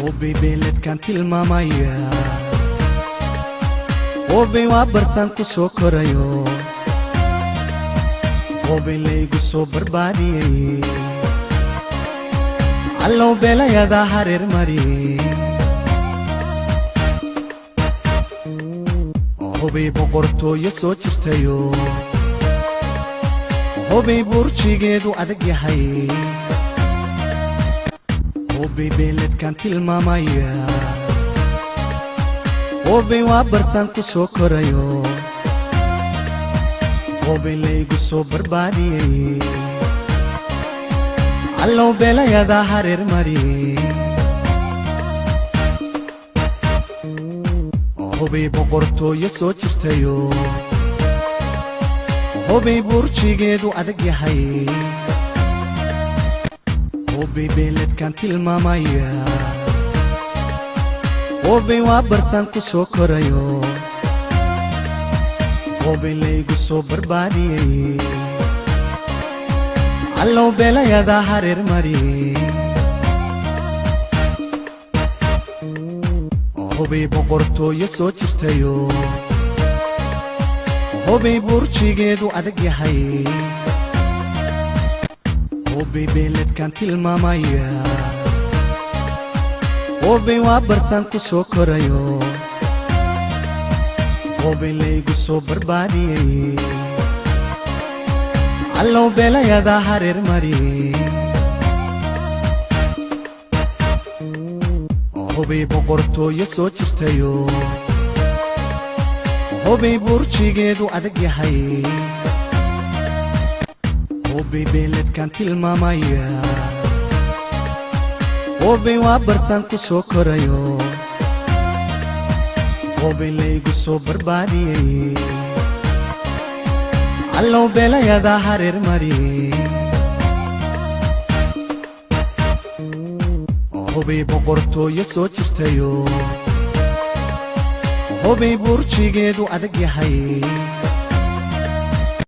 Hubbi beeladkan tilmaamaya hubbi waa bartaan ku soo korayo hubbi laygu soo barbaadiyay allow beelayada hareer mariyay hubbi boqortooyo soo jirtayo hubbi burjigeedu adag yahay hubbi beeladkan tilmaamaya hubbi waa bartaan ku soo korayo hubbi laygu soo barbaadiyay allow beelayada hareer mariyay hubbi boqortooyo soo jirtayo hubbi burjigeedu adag yahay hubbi beeladkan tilmaamaya hubbi waa bartaan ku soo korayo hubbi laygu soo barbaadiyay allow beelayada hareer mariyay hubbi boqortooyo soo jirtayo hubbi burjigeedu adag yahay hubbi beeladkan tilmaamaya hubbi waa bartaan ku soo korayo hubbi laygu soo barbaadiyay allow beelayada hareer mariyay hubbi boqortooyo soo jirtayo hubbi burjigeedu adag yahay hubbi beeladkan tilmaamaya hubbi waa bartaan ku soo korayo hubbi laygu soo barbaadiyay allow beelayada hareer mariyay hubbi boqortooyo soo jirtayo hubbi burjigeedu adag yahay